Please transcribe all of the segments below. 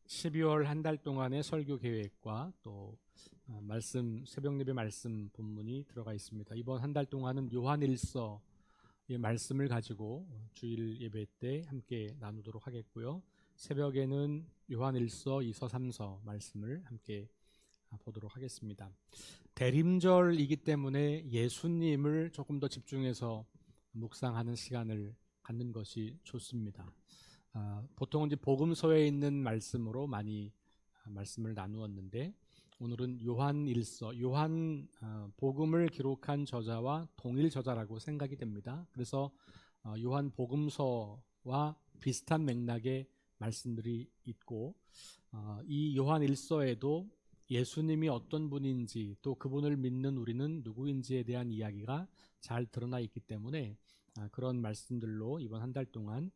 12월 한 달 동안의 설교 계획과 또 말씀 새벽 예배 말씀 본문이 들어가 있습니다. 이번 한 달 동안은 요한일서의 말씀을 가지고 주일 예배 때 함께 나누도록 하겠고요. 새벽에는 요한일서 2서 3서 말씀을 함께 보도록 하겠습니다. 대림절이기 때문에 예수님을 조금 더 집중해서 묵상하는 시간을 갖는 것이 좋습니다. 보통은 이제 복음서에 있는 말씀으로 많이 말씀을 나누었는데, 오늘은 요한일서, 요한 복음을 기록한 저자와 동일 저자라고 생각이 됩니다. 그래서 요한 복음서와 비슷한 맥락의 말씀들이 있고, 이 요한일서에도 예수님이 어떤 분인지 또 그분을 믿는 우리는 누구인지에 대한 이야기가 잘 드러나 있기 때문에 그런 말씀들로 이번 한 달 동안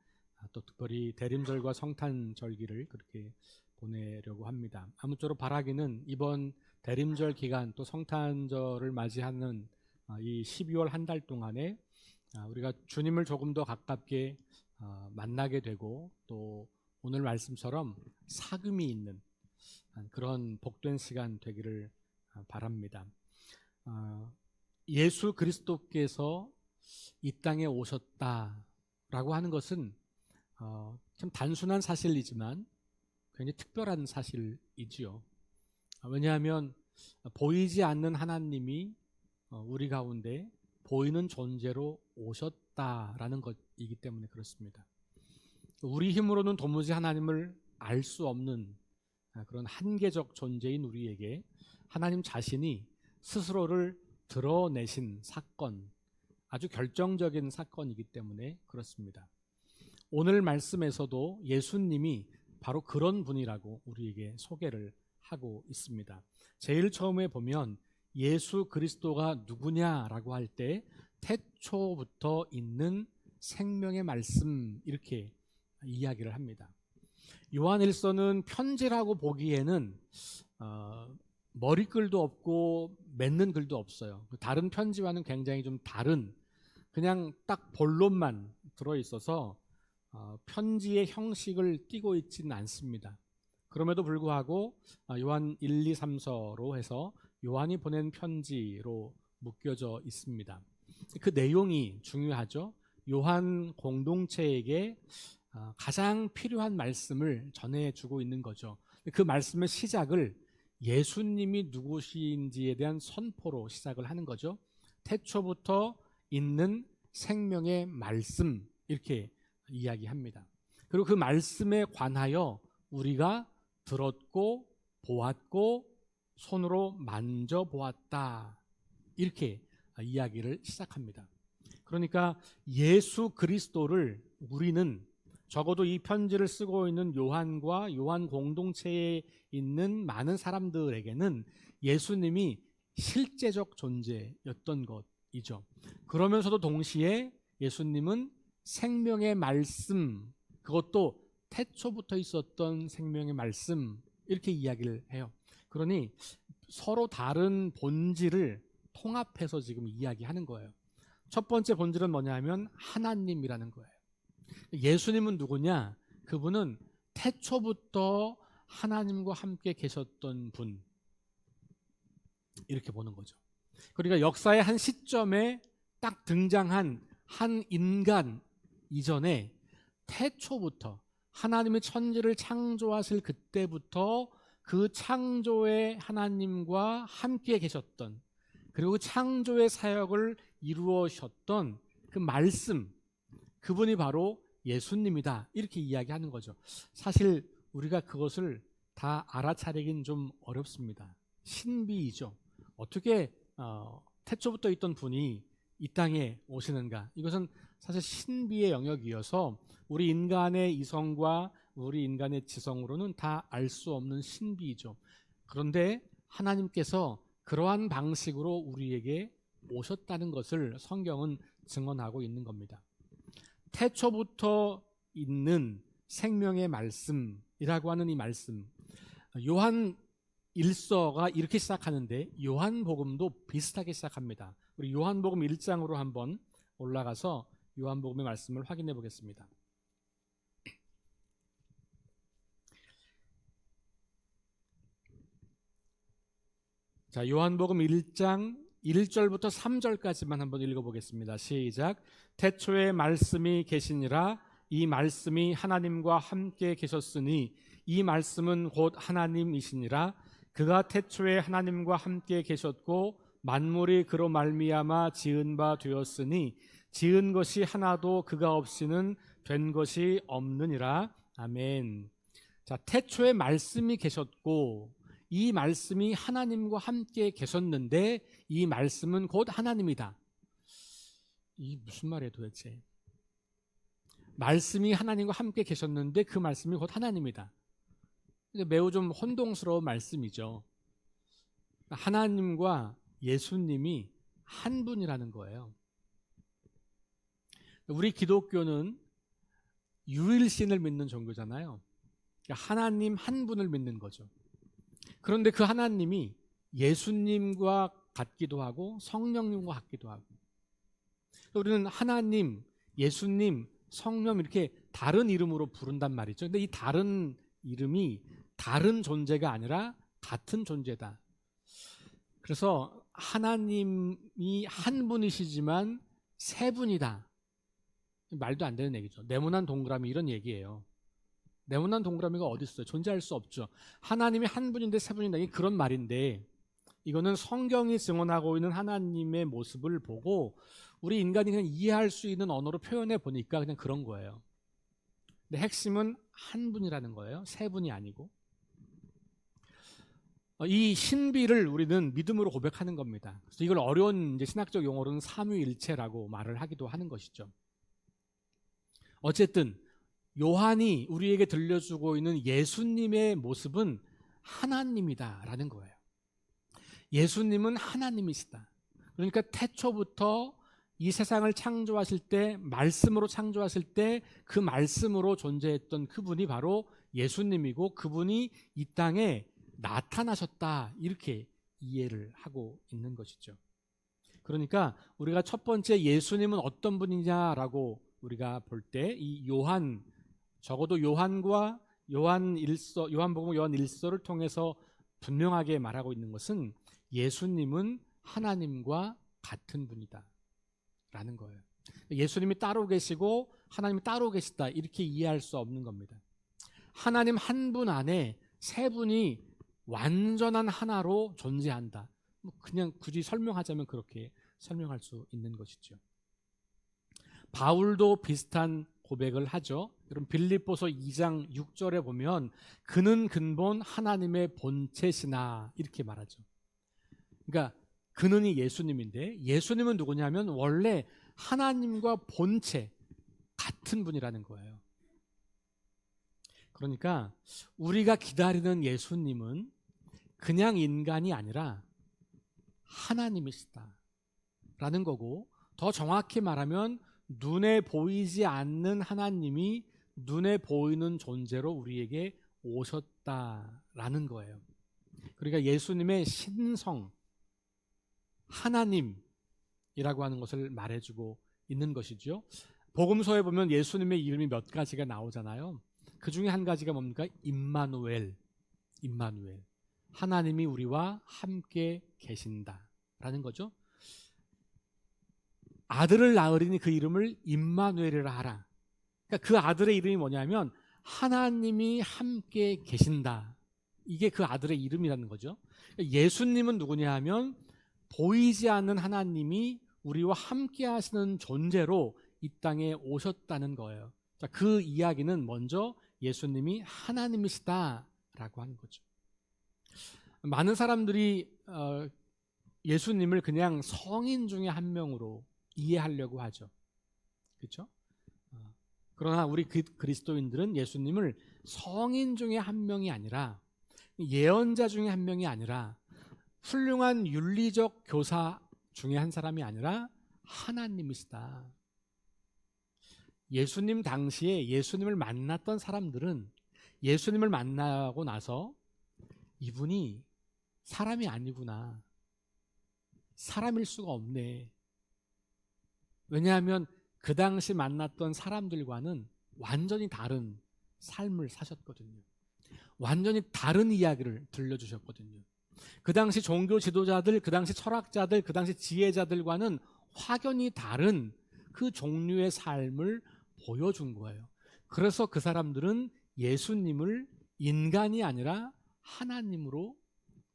또 특별히 대림절과 성탄절기를 그렇게 보내려고 합니다. 아무쪼록 바라기는 이번 대림절 기간 또 성탄절을 맞이하는 이 12월 한 달 동안에 우리가 주님을 조금 더 가깝게 만나게 되고, 또 오늘 말씀처럼 사귐이 있는 그런 복된 시간 되기를 바랍니다. 예수 그리스도께서 이 땅에 오셨다라고 하는 것은 참 단순한 사실이지만 굉장히 특별한 사실이지요. 왜냐하면 보이지 않는 하나님이 우리 가운데 보이는 존재로 오셨다라는 것이기 때문에 그렇습니다. 우리 힘으로는 도무지 하나님을 알 수 없는 그런 한계적 존재인 우리에게 하나님 자신이 스스로를 드러내신 사건, 아주 결정적인 사건이기 때문에 그렇습니다. 오늘 말씀에서도 예수님이 바로 그런 분이라고 우리에게 소개를 하고 있습니다. 제일 처음에 보면 예수 그리스도가 누구냐라고 할 때 태초부터 있는 생명의 말씀, 이렇게 이야기를 합니다. 요한일서는 편지라고 보기에는 머리글도 없고 맺는 글도 없어요. 다른 편지와는 굉장히 좀 다른, 그냥 딱 본론만 들어있어서 편지의 형식을 띠고 있지는 않습니다. 그럼에도 불구하고 요한 1, 2, 3서로 해서 요한이 보낸 편지로 묶여져 있습니다. 그 내용이 중요하죠. 요한 공동체에게 가장 필요한 말씀을 전해주고 있는 거죠. 그 말씀의 시작을 예수님이 누구신지에 대한 선포로 시작을 하는 거죠. 태초부터 있는 생명의 말씀, 이렇게 이야기합니다. 그리고 그 말씀에 관하여 우리가 들었고 보았고 손으로 만져보았다, 이렇게 이야기를 시작합니다. 그러니까 예수 그리스도를 우리는 적어도 이 편지를 쓰고 있는 요한과 요한 공동체에 있는 많은 사람들에게는 예수님이 실제적 존재였던 것이죠. 그러면서도 동시에 예수님은 생명의 말씀, 그것도 태초부터 있었던 생명의 말씀, 이렇게 이야기를 해요. 그러니 서로 다른 본질을 통합해서 지금 이야기하는 거예요. 첫 번째 본질은 뭐냐 하면 하나님이라는 거예요. 예수님은 누구냐? 그분은 태초부터 하나님과 함께 계셨던 분, 이렇게 보는 거죠. 그러니까 역사의 한 시점에 딱 등장한 한 인간 이전에 태초부터 하나님의 천지를 창조하실 그때부터 그 창조의 하나님과 함께 계셨던, 그리고 창조의 사역을 이루어셨던 그 말씀, 그분이 바로 예수님이다, 이렇게 이야기하는 거죠. 사실 우리가 그것을 다 알아차리긴 좀 어렵습니다. 신비이죠. 어떻게 태초부터 있던 분이 이 땅에 오시는가? 이것은 사실 신비의 영역이어서 우리 인간의 이성과 우리 인간의 지성으로는 다 알 수 없는 신비이죠. 그런데 하나님께서 그러한 방식으로 우리에게 오셨다는 것을 성경은 증언하고 있는 겁니다. 태초부터 있는 생명의 말씀이라고 하는 이 말씀, 요한 일서가 이렇게 시작하는데 요한복음도 비슷하게 시작합니다. 우리 요한복음 1장으로 한번 올라가서 요한복음의 말씀을 확인해 보겠습니다. 자, 요한복음 1장 1절부터 3절까지만 한번 읽어보겠습니다. 시작. 태초에 말씀이 계시니라. 이 말씀이 하나님과 함께 계셨으니 이 말씀은 곧 하나님이시니라. 그가 태초에 하나님과 함께 계셨고 만물이 그로 말미암아 지은 바 되었으니 지은 것이 하나도 그가 없이는 된 것이 없느니라. 아멘. 자, 태초에 말씀이 계셨고 이 말씀이 하나님과 함께 계셨는데 이 말씀은 곧 하나님이다. 이 무슨 말이에요 도대체? 말씀이 하나님과 함께 계셨는데 그 말씀이 곧 하나님이다. 매우 좀 혼동스러운 말씀이죠. 하나님과 예수님이 한 분이라는 거예요. 우리 기독교는 유일신을 믿는 종교잖아요. 하나님 한 분을 믿는 거죠. 그런데 그 하나님이 예수님과 같기도 하고 성령님과 같기도 하고, 우리는 하나님, 예수님, 성령 이렇게 다른 이름으로 부른단 말이죠. 근데 이 다른 이름이 다른 존재가 아니라 같은 존재다. 그래서 하나님이 한 분이시지만 세 분이다. 말도 안 되는 얘기죠. 네모난 동그라미 이런 얘기예요. 네모난 동그라미가 어디 있어요? 존재할 수 없죠. 하나님이 한 분인데 세 분이다. 이게 그런 말인데 이거는 성경이 증언하고 있는 하나님의 모습을 보고 우리 인간이 그냥 이해할 수 있는 언어로 표현해 보니까 그냥 그런 거예요. 근데 핵심은 한 분이라는 거예요. 세 분이 아니고. 이 신비를 우리는 믿음으로 고백하는 겁니다. 그래서 이걸 어려운 이제 신학적 용어로는 삼위일체라고 말을 하기도 하는 것이죠. 어쨌든 요한이 우리에게 들려주고 있는 예수님의 모습은 하나님이다라는 거예요. 예수님은 하나님이시다. 그러니까 태초부터 이 세상을 창조하실 때, 말씀으로 창조하실 때 그 말씀으로 존재했던 그분이 바로 예수님이고 그분이 이 땅에 나타나셨다, 이렇게 이해를 하고 있는 것이죠. 그러니까 우리가 첫 번째 예수님은 어떤 분이냐라고 우리가 볼 때 이 요한, 적어도 요한과 요한복음 요한 1서를 통해서 분명하게 말하고 있는 것은 예수님은 하나님과 같은 분이다 라는 거예요. 예수님이 따로 계시고 하나님이 따로 계시다, 이렇게 이해할 수 없는 겁니다. 하나님 한 분 안에 세 분이 완전한 하나로 존재한다. 그냥 굳이 설명하자면 그렇게 설명할 수 있는 것이죠. 바울도 비슷한 고백을 하죠. 여러분 빌립보서 2장 6절에 보면 그는 근본 하나님의 본체시나, 이렇게 말하죠. 그러니까 그는이 예수님인데 예수님은 누구냐면 원래 하나님과 본체 같은 분이라는 거예요. 그러니까 우리가 기다리는 예수님은 그냥 인간이 아니라 하나님이시다라는 거고, 더 정확히 말하면 눈에 보이지 않는 하나님이 눈에 보이는 존재로 우리에게 오셨다라는 거예요. 그러니까 예수님의 신성, 하나님이라고 하는 것을 말해주고 있는 것이죠. 복음서에 보면 예수님의 이름이 몇 가지가 나오잖아요. 그 중에 한 가지가 뭡니까? 임마누엘. 하나님이 우리와 함께 계신다라는 거죠. 아들을 낳으리니 그 이름을 임마누엘이라 하라. 그러니까 그 아들의 이름이 뭐냐면 하나님이 함께 계신다. 이게 그 아들의 이름이라는 거죠. 예수님은 누구냐 하면 보이지 않는 하나님이 우리와 함께 하시는 존재로 이 땅에 오셨다는 거예요. 자, 그 이야기는 먼저 예수님이 하나님이시다라고 하는 거죠. 많은 사람들이 예수님을 그냥 성인 중에 한 명으로 이해하려고 하죠. 그렇죠? 그러나 우리 그리스도인들은 예수님을 성인 중에 한 명이 아니라, 예언자 중에 한 명이 아니라, 훌륭한 윤리적 교사 중에 한 사람이 아니라 하나님이시다. 예수님 당시에 예수님을 만났던 사람들은 예수님을 만나고 나서 이분이 사람이 아니구나, 사람일 수가 없네. 왜냐하면 그 당시 만났던 사람들과는 완전히 다른 삶을 사셨거든요. 완전히 다른 이야기를 들려주셨거든요. 그 당시 종교 지도자들, 그 당시 철학자들, 그 당시 지혜자들과는 확연히 다른 그 종류의 삶을 보여준 거예요. 그래서 그 사람들은 예수님을 인간이 아니라 하나님으로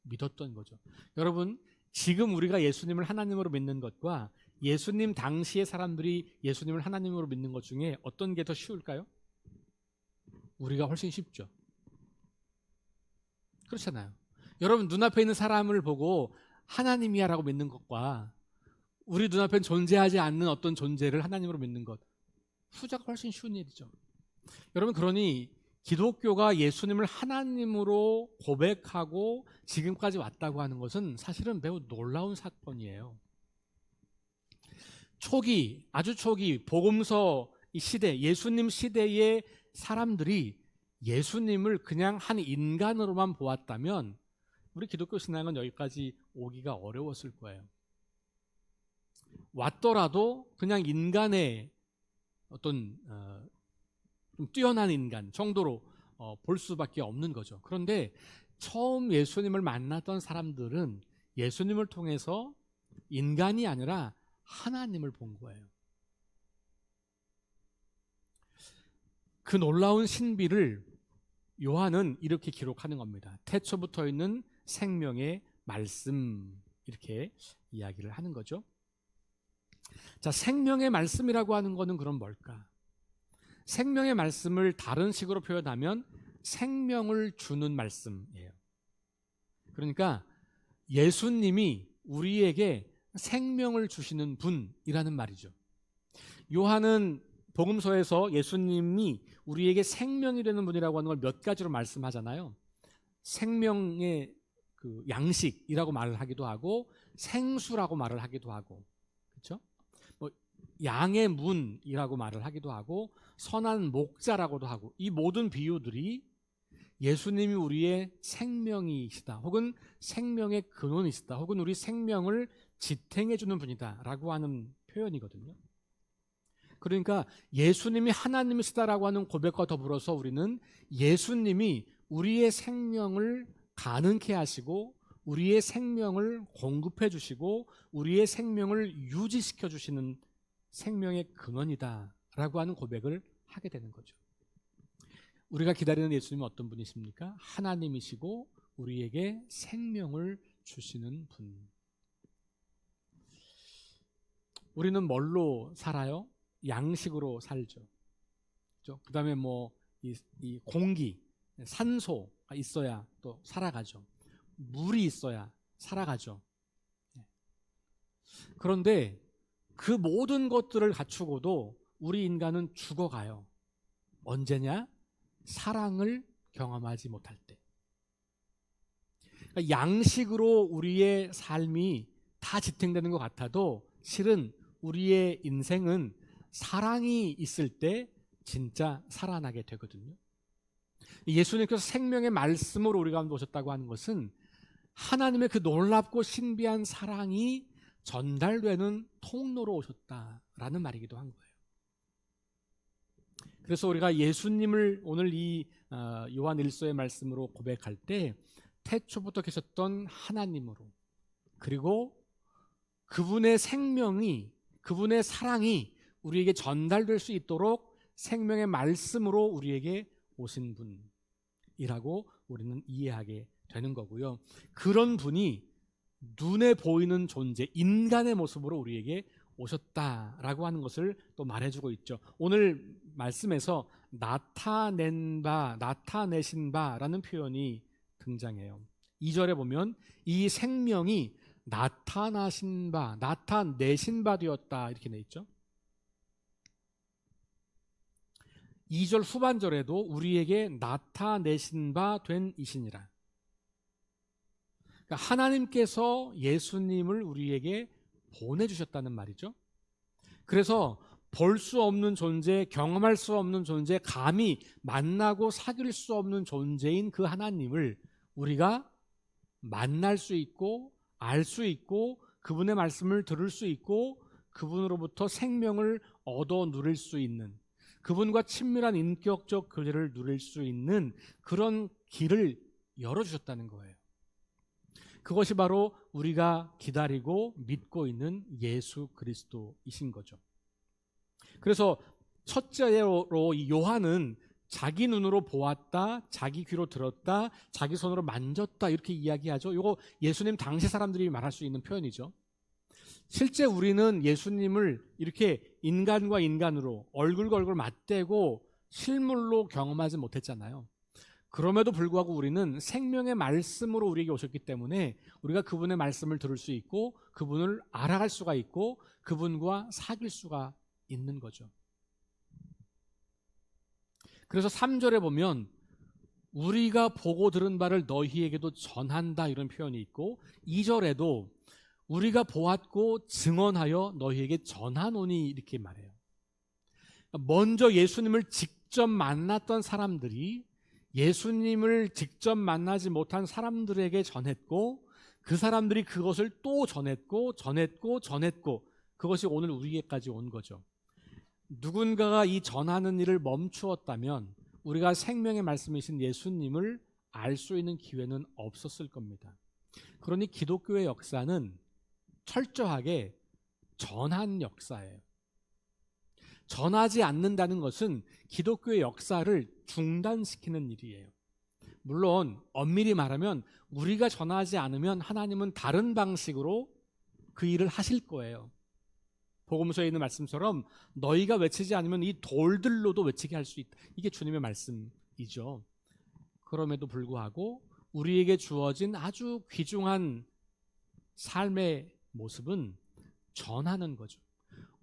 믿었던 거죠. 여러분, 지금 우리가 예수님을 하나님으로 믿는 것과 예수님 당시의 사람들이 예수님을 하나님으로 믿는 것 중에 어떤 게 더 쉬울까요? 우리가 훨씬 쉽죠. 그렇잖아요. 여러분, 눈앞에 있는 사람을 보고 하나님이야 라고 믿는 것과 우리 눈앞엔 존재하지 않는 어떤 존재를 하나님으로 믿는 것, 후자가 훨씬 쉬운 일이죠. 여러분, 그러니 기독교가 예수님을 하나님으로 고백하고 지금까지 왔다고 하는 것은 사실은 매우 놀라운 사건이에요. 초기, 아주 초기 복음서 이 시대, 예수님 시대의 사람들이 예수님을 그냥 한 인간으로만 보았다면 우리 기독교 신앙은 여기까지 오기가 어려웠을 거예요. 왔더라도 그냥 인간의 어떤 좀 뛰어난 인간 정도로 볼 수밖에 없는 거죠. 그런데 처음 예수님을 만났던 사람들은 예수님을 통해서 인간이 아니라 하나님을 본 거예요. 그 놀라운 신비를 요한은 이렇게 기록하는 겁니다. 태초부터 있는 생명의 말씀, 이렇게 이야기를 하는 거죠. 자, 생명의 말씀이라고 하는 거는 그럼 뭘까? 생명의 말씀을 다른 식으로 표현하면 생명을 주는 말씀이에요. 그러니까 예수님이 우리에게 생명을 주시는 분이라는 말이죠. 요한은 복음서에서 예수님이 우리에게 생명이 되는 분이라고 하는 걸 몇 가지로 말씀하잖아요. 생명의 그 양식이라고 말을 하기도 하고 생수라고 말을 하기도 하고, 그렇죠? 뭐 양의 문이라고 말을 하기도 하고 선한 목자라고도 하고, 이 모든 비유들이 예수님이 우리의 생명이시다, 혹은 생명의 근원이시다, 혹은 우리 생명을 지탱해 주는 분이다 라고 하는 표현이거든요. 그러니까 예수님이 하나님이시다라고 하는 고백과 더불어서 우리는 예수님이 우리의 생명을 가능케 하시고 우리의 생명을 공급해 주시고 우리의 생명을 유지시켜 주시는 생명의 근원이다라고 하는 고백을 하게 되는 거죠. 우리가 기다리는 예수님은 어떤 분이십니까? 하나님이시고 우리에게 생명을 주시는 분. 우리는 뭘로 살아요? 양식으로 살죠. 그 다음에 이 공기, 산소가 있어야 또 살아가죠. 물이 있어야 살아가죠. 그런데 그 모든 것들을 갖추고도 우리 인간은 죽어가요. 언제냐? 사랑을 경험하지 못할 때. 그러니까 양식으로 우리의 삶이 다 지탱되는 것 같아도 실은 우리의 인생은 사랑이 있을 때 진짜 살아나게 되거든요. 예수님께서 생명의 말씀으로 우리 가운데 오셨다고 하는 것은 하나님의 그 놀랍고 신비한 사랑이 전달되는 통로로 오셨다라는 말이기도 한 거예요. 그래서 우리가 예수님을 오늘 이 요한 1서의 말씀으로 고백할 때 태초부터 계셨던 하나님으로, 그리고 그분의 생명이, 그분의 사랑이 우리에게 전달될 수 있도록 생명의 말씀으로 우리에게 오신 분이라고 우리는 이해하게 되는 거고요. 그런 분이 눈에 보이는 존재, 인간의 모습으로 우리에게 오셨다라고 하는 것을 또 말해주고 있죠. 오늘 말씀에서 나타낸 바, 나타내신 바라는 표현이 등장해요. 2절에 보면 이 생명이 나타나신 바, 나타내신 바 되었다 이렇게 돼 있죠. 2절 후반절에도 우리에게 나타내신 바 된 이시니라. 그러니까 하나님께서 예수님을 우리에게 보내주셨다는 말이죠. 그래서 볼 수 없는 존재, 경험할 수 없는 존재, 감히 만나고 사귈 수 없는 존재인 그 하나님을 우리가 만날 수 있고 알 수 있고 그분의 말씀을 들을 수 있고 그분으로부터 생명을 얻어 누릴 수 있는, 그분과 친밀한 인격적 교제를 누릴 수 있는 그런 길을 열어주셨다는 거예요. 그것이 바로 우리가 기다리고 믿고 있는 예수 그리스도이신 거죠. 그래서 첫째로 이 요한은 자기 눈으로 보았다, 자기 귀로 들었다, 자기 손으로 만졌다 이렇게 이야기하죠. 이거 예수님 당시 사람들이 말할 수 있는 표현이죠. 실제 우리는 예수님을 이렇게 인간과 인간으로 얼굴과 얼굴 맞대고 실물로 경험하지 못했잖아요. 그럼에도 불구하고 우리는 생명의 말씀으로 우리에게 오셨기 때문에 우리가 그분의 말씀을 들을 수 있고 그분을 알아갈 수가 있고 그분과 사귈 수가 있는 거죠. 그래서 3절에 보면 우리가 보고 들은 바를 너희에게도 전한다 이런 표현이 있고 2절에도 우리가 보았고 증언하여 너희에게 전하노니 이렇게 말해요. 먼저 예수님을 직접 만났던 사람들이 예수님을 직접 만나지 못한 사람들에게 전했고 그 사람들이 그것을 또 전했고 그것이 오늘 우리에게까지 온 거죠. 누군가가 이 전하는 일을 멈추었다면 우리가 생명의 말씀이신 예수님을 알 수 있는 기회는 없었을 겁니다. 그러니 기독교의 역사는 철저하게 전한 역사예요. 전하지 않는다는 것은 기독교의 역사를 중단시키는 일이에요. 물론 엄밀히 말하면 우리가 전하지 않으면 하나님은 다른 방식으로 그 일을 하실 거예요. 복음서에 있는 말씀처럼 너희가 외치지 않으면 이 돌들로도 외치게 할 수 있다. 이게 주님의 말씀이죠. 그럼에도 불구하고 우리에게 주어진 아주 귀중한 삶의 모습은 전하는 거죠.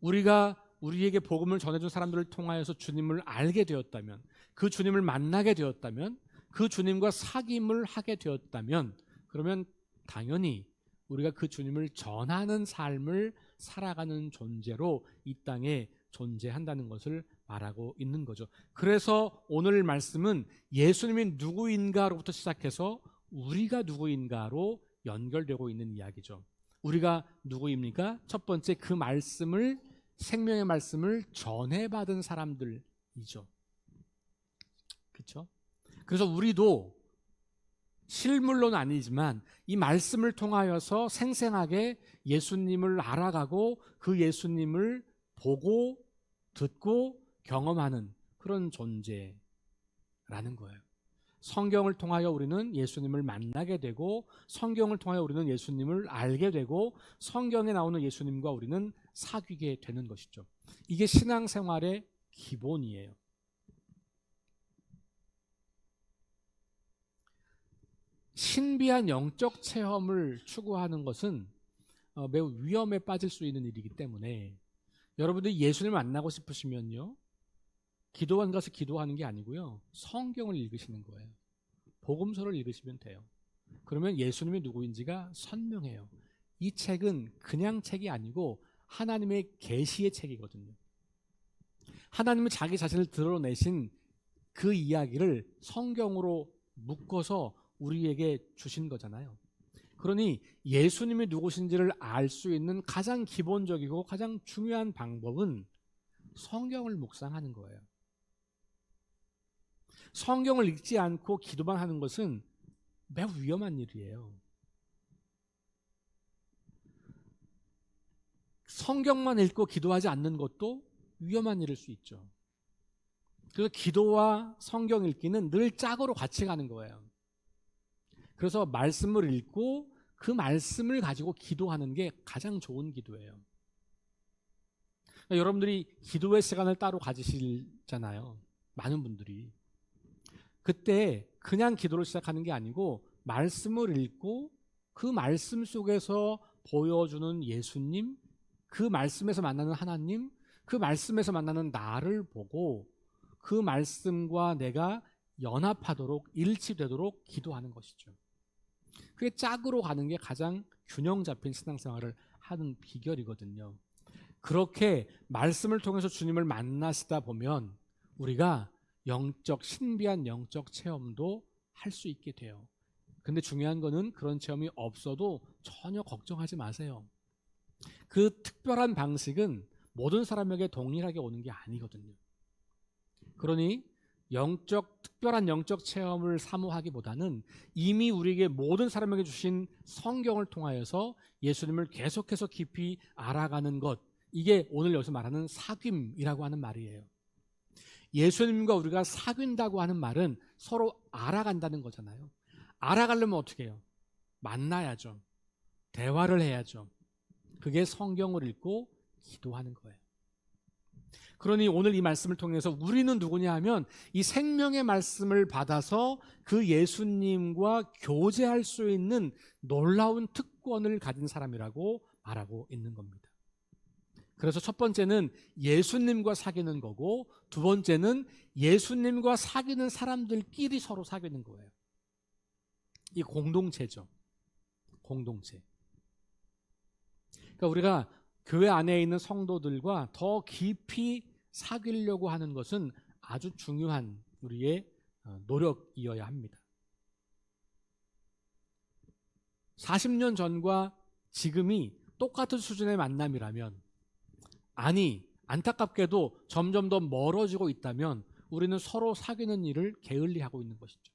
우리가 우리에게 복음을 전해준 사람들을 통하여서 주님을 알게 되었다면, 그 주님을 만나게 되었다면, 그 주님과 사귐을 하게 되었다면, 그러면 당연히 우리가 그 주님을 전하는 삶을 살아가는 존재로 이 땅에 존재한다는 것을 말하고 있는 거죠. 그래서 오늘 말씀은 예수님이 누구인가로부터 시작해서 우리가 누구인가로 연결되고 있는 이야기죠. 우리가 누구입니까? 첫 번째, 그 말씀을, 생명의 말씀을 전해받은 사람들이죠. 그렇죠? 그래서 우리도 실물로는 아니지만 이 말씀을 통하여서 생생하게 예수님을 알아가고 그 예수님을 보고 듣고 경험하는 그런 존재라는 거예요. 성경을 통하여 우리는 예수님을 만나게 되고 성경을 통하여 우리는 예수님을 알게 되고 성경에 나오는 예수님과 우리는 사귀게 되는 것이죠. 이게 신앙생활의 기본이에요. 신비한 영적 체험을 추구하는 것은 매우 위험에 빠질 수 있는 일이기 때문에 여러분들이 예수님을 만나고 싶으시면요, 기도원 가서 기도하는 게 아니고요, 성경을 읽으시는 거예요. 복음서를 읽으시면 돼요. 그러면 예수님이 누구인지가 선명해요. 이 책은 그냥 책이 아니고 하나님의 계시의 책이거든요. 하나님은 자기 자신을 드러내신 그 이야기를 성경으로 묶어서 우리에게 주신 거잖아요. 그러니 예수님이 누구신지를 알 수 있는 가장 기본적이고 가장 중요한 방법은 성경을 묵상하는 거예요. 성경을 읽지 않고 기도만 하는 것은 매우 위험한 일이에요. 성경만 읽고 기도하지 않는 것도 위험한 일일 수 있죠. 그래서 기도와 성경 읽기는 늘 짝으로 같이 가는 거예요. 그래서 말씀을 읽고 그 말씀을 가지고 기도하는 게 가장 좋은 기도예요. 그러니까 여러분들이 기도의 시간을 따로 가지시잖아요. 많은 분들이. 그때 그냥 기도를 시작하는 게 아니고 말씀을 읽고 그 말씀 속에서 보여주는 예수님, 그 말씀에서 만나는 하나님, 그 말씀에서 만나는 나를 보고 그 말씀과 내가 연합하도록, 일치되도록 기도하는 것이죠. 그게 짝으로 가는 게 가장 균형 잡힌 신앙생활을 하는 비결이거든요. 그렇게 말씀을 통해서 주님을 만나시다 보면 우리가 신비한 영적 체험도 할 수 있게 돼요. 근데 중요한 거는 그런 체험이 없어도 전혀 걱정하지 마세요. 그 특별한 방식은 모든 사람에게 동일하게 오는 게 아니거든요. 그러니 특별한 영적 체험을 사모하기보다는 이미 우리에게 모든 사람에게 주신 성경을 통하여서 예수님을 계속해서 깊이 알아가는 것, 이게 오늘 여기서 말하는 사귐이라고 하는 말이에요. 예수님과 우리가 사귄다고 하는 말은 서로 알아간다는 거잖아요. 알아가려면 어떻게 해요? 만나야죠. 대화를 해야죠. 그게 성경을 읽고 기도하는 거예요. 그러니 오늘 이 말씀을 통해서 우리는 누구냐 하면 이 생명의 말씀을 받아서 그 예수님과 교제할 수 있는 놀라운 특권을 가진 사람이라고 말하고 있는 겁니다. 그래서 첫 번째는 예수님과 사귀는 거고, 두 번째는 예수님과 사귀는 사람들끼리 서로 사귀는 거예요. 이 공동체죠. 공동체. 그러니까 우리가 교회 안에 있는 성도들과 더 깊이 사귀려고 하는 것은 아주 중요한 우리의 노력이어야 합니다. 40년 전과 지금이 똑같은 수준의 만남이라면, 아니 안타깝게도 점점 더 멀어지고 있다면 우리는 서로 사귀는 일을 게을리하고 있는 것이죠.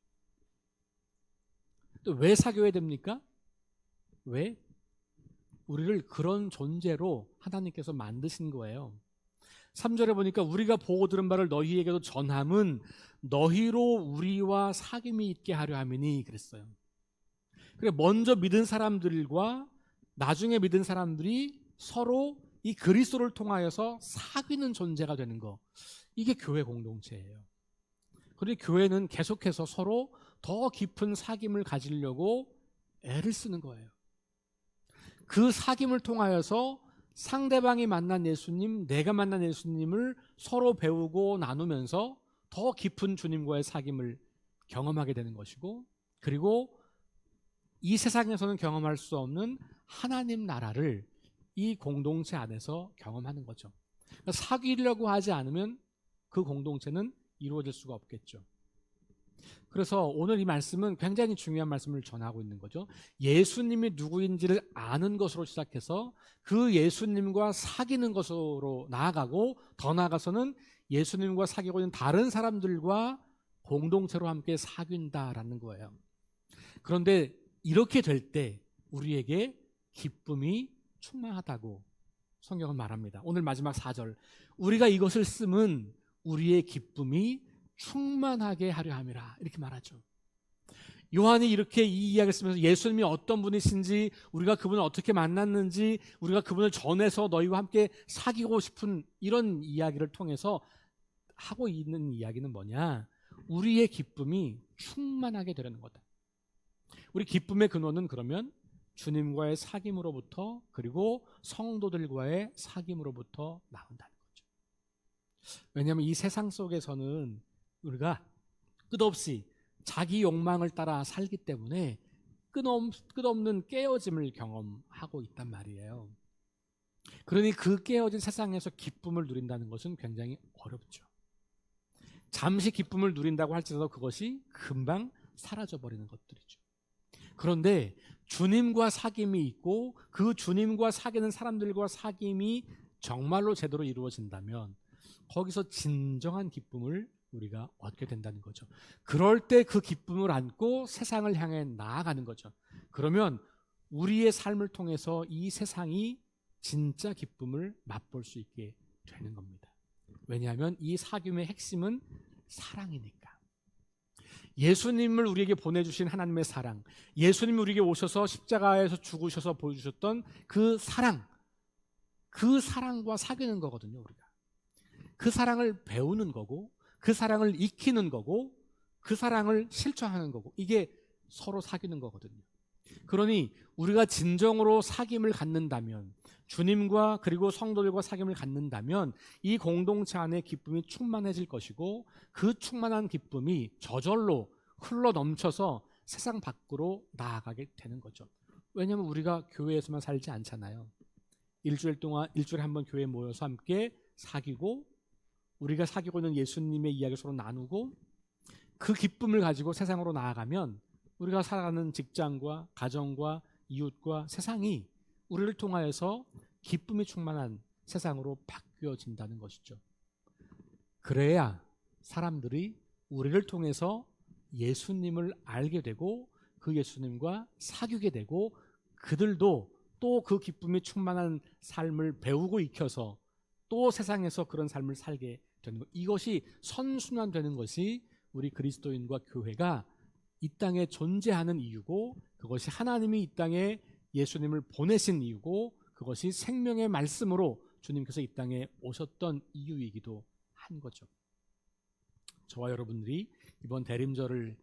또 왜 사귀어야 됩니까? 왜? 우리를 그런 존재로 하나님께서 만드신 거예요. 3절에 보니까 우리가 보고 들은 바를 너희에게도 전함은 너희로 우리와 사귐이 있게 하려 함이니 그랬어요. 그래, 먼저 믿은 사람들과 나중에 믿은 사람들이 서로 이 그리스도를 통하여서 사귀는 존재가 되는 거, 이게 교회 공동체예요. 그런데 교회는 계속해서 서로 더 깊은 사귐을 가지려고 애를 쓰는 거예요. 그 사귐을 통하여서 상대방이 만난 예수님, 내가 만난 예수님을 서로 배우고 나누면서 더 깊은 주님과의 사귐을 경험하게 되는 것이고, 그리고 이 세상에서는 경험할 수 없는 하나님 나라를 이 공동체 안에서 경험하는 거죠. 그러니까 사귀려고 하지 않으면 그 공동체는 이루어질 수가 없겠죠. 그래서 오늘 이 말씀은 굉장히 중요한 말씀을 전하고 있는 거죠. 예수님이 누구인지를 아는 것으로 시작해서 그 예수님과 사귀는 것으로 나아가고, 더 나아가서는 예수님과 사귀고 있는 다른 사람들과 공동체로 함께 사귄다라는 거예요. 그런데 이렇게 될 때 우리에게 기쁨이 충만하다고 성경은 말합니다. 오늘 마지막 4절, 우리가 이것을 쓰면 우리의 기쁨이 충만하게 하려 함이라, 이렇게 말하죠. 요한이 이렇게 이 이야기를 쓰면서 예수님이 어떤 분이신지, 우리가 그분을 어떻게 만났는지, 우리가 그분을 전해서 너희와 함께 사귀고 싶은 이런 이야기를 통해서 하고 있는 이야기는 뭐냐? 우리의 기쁨이 충만하게 되려는 거다. 우리 기쁨의 근원은 그러면 주님과의 사귐으로부터, 그리고 성도들과의 사귐으로부터 나온다는 거죠. 왜냐하면 이 세상 속에서는 우리가 끝없이 자기 욕망을 따라 살기 때문에 끝없는 깨어짐을 경험하고 있단 말이에요. 그러니 그 깨어진 세상에서 기쁨을 누린다는 것은 굉장히 어렵죠. 잠시 기쁨을 누린다고 할지라도 그것이 금방 사라져버리는 것들이죠. 그런데 주님과 사귐이 있고, 그 주님과 사귀는 사람들과 사귐이 정말로 제대로 이루어진다면 거기서 진정한 기쁨을 우리가 얻게 된다는 거죠. 그럴 때 그 기쁨을 안고 세상을 향해 나아가는 거죠. 그러면 우리의 삶을 통해서 이 세상이 진짜 기쁨을 맛볼 수 있게 되는 겁니다. 왜냐하면 이 사귐의 핵심은 사랑이니까. 예수님을 우리에게 보내주신 하나님의 사랑, 예수님이 우리에게 오셔서 십자가에서 죽으셔서 보여주셨던 그 사랑, 그 사랑과 사귀는 거거든요. 우리가 그 사랑을 배우는 거고, 그 사랑을 익히는 거고, 그 사랑을 실천하는 거고, 이게 서로 사귀는 거거든요. 그러니 우리가 진정으로 사귐을 갖는다면, 주님과 그리고 성도들과 사귐을 갖는다면 이 공동체 안에 기쁨이 충만해질 것이고, 그 충만한 기쁨이 저절로 흘러 넘쳐서 세상 밖으로 나아가게 되는 거죠. 왜냐하면 우리가 교회에서만 살지 않잖아요. 일주일에 한 번 교회에 모여서 함께 사귀고, 우리가 사귀고 있는 예수님의 이야기를 서로 나누고, 그 기쁨을 가지고 세상으로 나아가면 우리가 살아가는 직장과 가정과 이웃과 세상이 우리를 통하여서 기쁨이 충만한 세상으로 바뀌어진다는 것이죠. 그래야 사람들이 우리를 통해서 예수님을 알게 되고 그 예수님과 사귀게 되고 그들도 또 그 기쁨이 충만한 삶을 배우고 익혀서 또 세상에서 그런 삶을 살게 되는 것. 이것이 선순환되는 것이 우리 그리스도인과 교회가 이 땅에 존재하는 이유고 그것이 하나님이 이 땅에 예수님을 보내신 이유고 그것이 생명의 말씀으로 주님께서 이 땅에 오셨던 이유이기도 한 거죠. 저와 여러분들이 이번 대림절을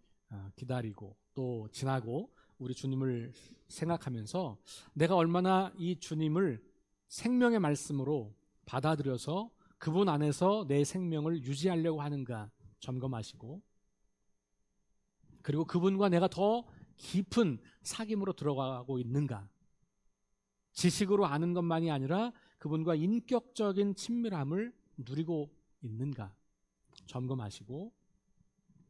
기다리고 또 지나고 우리 주님을 생각하면서 내가 얼마나 이 주님을 생명의 말씀으로 받아들여서 그분 안에서 내 생명을 유지하려고 하는가 점검하시고 그리고 그분과 내가 더 깊은 사귐으로 들어가고 있는가 지식으로 아는 것만이 아니라 그분과 인격적인 친밀함을 누리고 있는가 점검하시고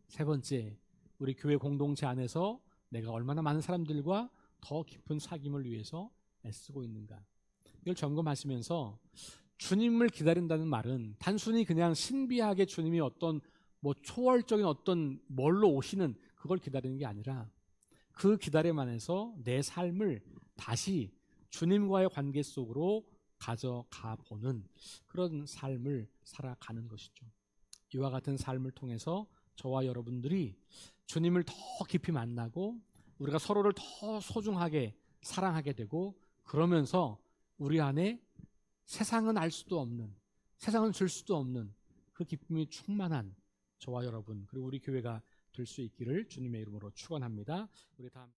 세 번째 우리 교회 공동체 안에서 내가 얼마나 많은 사람들과 더 깊은 사귐을 위해서 애쓰고 있는가 이걸 점검하시면서 주님을 기다린다는 말은 단순히 그냥 신비하게 주님이 어떤 초월적인 어떤 뭘로 오시는 그걸 기다리는 게 아니라 그 기다림 안에서 내 삶을 다시 주님과의 관계 속으로 가져가 보는 그런 삶을 살아가는 것이죠. 이와 같은 삶을 통해서 저와 여러분들이 주님을 더 깊이 만나고 우리가 서로를 더 소중하게 사랑하게 되고 그러면서 우리 안에 세상은 알 수도 없는 세상은 줄 수도 없는 그 기쁨이 충만한 저와 여러분 그리고 우리 교회가 될 수 있기를 주님의 이름으로 축원합니다. 우리 다음